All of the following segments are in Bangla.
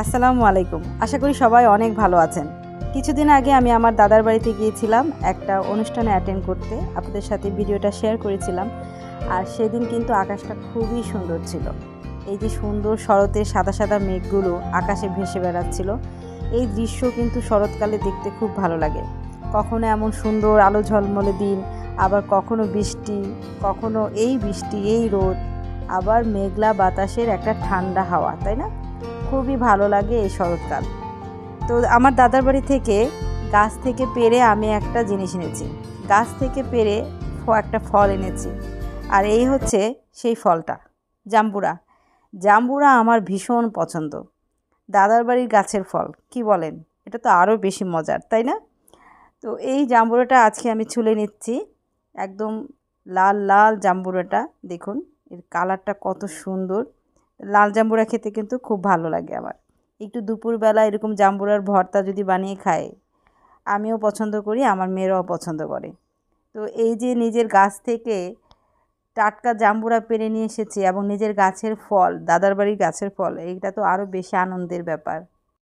আসসালামু আলাইকুম। আশা করি সবাই অনেক ভালো আছেন। কিছুদিন আগে আমি আমার দাদার বাড়িতে গিয়েছিলাম একটা অনুষ্ঠানে অ্যাটেন্ড করতে। আপনাদের সাথে ভিডিওটা শেয়ার করেছিলাম। আর সেদিন কিন্তু আকাশটা খুবই সুন্দর ছিল। এই যে সুন্দর শরতের সাদা সাদা মেঘগুলো আকাশে ভেসে বেড়াচ্ছিল, এই দৃশ্য কিন্তু শরৎকালে দেখতে খুব ভালো লাগে। কখনো এমন সুন্দর আলো ঝলমলে দিন, আবার কখনো বৃষ্টি, কখনো এই বৃষ্টি, এই রোদ, আবার মেঘলা বাতাসের একটা ঠান্ডা হাওয়া, তাই না? খুবই ভালো লাগে এই শরৎকাল। তো আমার দাদার বাড়ি থেকে গাছ থেকে পেড়ে আমি একটা জিনিস এনেছি। গাছ থেকে পেড়ে একটা ফল এনেছি, আর এই হচ্ছে সেই ফলটা, জাম্বুরা। জাম্বুরা আমার ভীষণ পছন্দ। দাদার বাড়ির গাছের ফল, কি বলেন? এটা তো আরও বেশি মজার, তাই না? তো এই জাম্বুরাটা আজকে আমি ছুলে নিচ্ছি। একদম লাল লাল জাম্বুরাটা দেখুন, এর কালারটা কত সুন্দর। লাল জাম্বুরা খেতে কিন্তু খুব ভালো লাগে আমার। একটু দুপুরবেলা এরকম জাম্বুরার ভর্তা যদি বানিয়ে খাই, আমিও পছন্দ করি, আমার মেয়েরাও পছন্দ করে। তো এই যে নিজের গাছ থেকে টাটকা জাম্বুরা পেড়ে নিয়ে এসেছি এবং নিজের গাছের ফল, দাদার বাড়ির গাছের ফল, এইটা তো আরও বেশি আনন্দের ব্যাপার।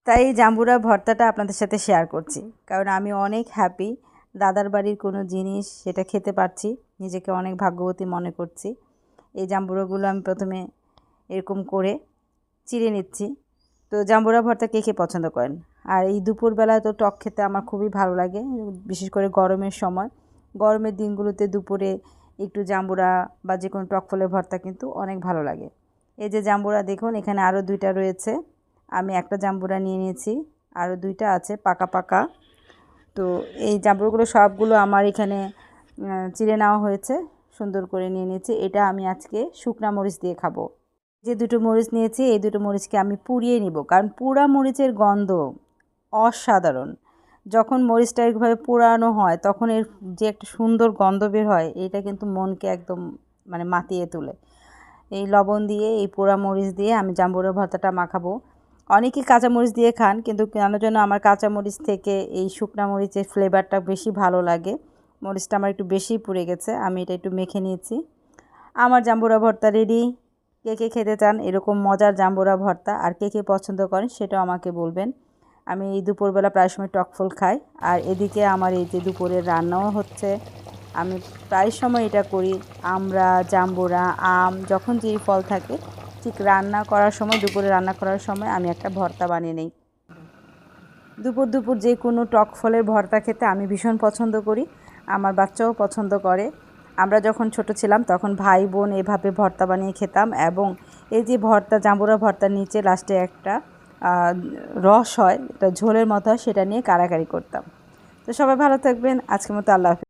তাই এই জাম্বুরা ভর্তাটা আপনাদের সাথে শেয়ার করছি, কারণ আমি অনেক হ্যাপি দাদার বাড়ির কোনো জিনিস সেটা খেতে পারছি, নিজেকে অনেক ভাগ্যবতী মনে করছি। এই জাম্বুরাগুলো আমি প্রথমে এরকম করে চিড়ে নিচ্ছি। তো জাম্বুরা ভর্তা কে কে পছন্দ করেন? আর এই দুপুরবেলায় তো টক খেতে আমার খুবই ভালো লাগে, বিশেষ করে গরমের সময়। গরমের দিনগুলোতে দুপুরে একটু জাম্বুরা বা যে কোনো টক ফলের ভর্তা কিন্তু অনেক ভালো লাগে। এই যে জাম্বুরা দেখুন, এখানে আরও 2টা রয়েছে। আমি একটা জাম্বুরা নিয়ে নিয়েছি, আরও 2টা আছে পাকা পাকা। তো এই জাম্বুরাগুলো সবগুলো আমার এখানে চিড়ে নেওয়া হয়েছে, সুন্দর করে নিয়ে নিয়েছি। এটা আমি আজকে শুকনা মরিচ দিয়ে খাবো। যে 2টো মরিচ নিয়েছি, এই 2টো মরিচকে আমি পুড়িয়ে নিব, কারণ পোড়া মরিচের গন্ধ অসাধারণ। যখন মরিচটা এইভাবে পোড়ানো হয় তখন এর যে একটা সুন্দর গন্ধ বের হয়, এটা কিন্তু মনকে একদম মাতিয়ে তোলে। এই লবণ দিয়ে, এই পোড়া মরিচ দিয়ে আমি জাম্বুরা ভর্তাটা মাখাবো। অনেকেই কাঁচা মরিচ দিয়ে খান, কিন্তু কেন যেন আমার কাঁচা মরিচ থেকে এই শুকনা মরিচের ফ্লেভারটা বেশি ভালো লাগে। মরিচটা আমার একটু বেশিই পুড়ে গেছে, আমি এটা একটু মেখে নিয়েছি। আমার জাম্বুরা ভর্তা রেডি। কে কে খেতে চান এরকম মজার জাম্বুরা ভর্তা, আর কে কে পছন্দ করেন সেটাও আমাকে বলবেন। আমি এই দুপুরবেলা প্রায় সময় টক ফল খাই, আর এদিকে আমার এই যে দুপুরের রান্নাও হচ্ছে। আমি প্রায় সময় এটা করি, আমরা জাম্বুরা, আম, যখন যেই ফল থাকে ঠিক রান্না করার সময়, দুপুরে রান্না করার সময় আমি একটা ভর্তা বানিয়ে নিই। দুপুর দুপুর যে কোনো টক ফলের ভর্তা খেতে আমি ভীষণ পছন্দ করি, আমার বাচ্চাও পছন্দ করে। আমরা যখন ছোট ছিলাম তখন ভাই বোন এভাবে ভর্তা বানিয়ে খেতাম, এবং এই যে ভর্তা, জাম্বুরা ভর্তার নিচে লাস্টে একটা রস হয়, এটা ঝোলের মতো হয়, সেটা নিয়ে কাড়াকাড়ি করতাম। তো সবাই ভালো থাকবেন, আজকের মতো আল্লাহ হাফেজ।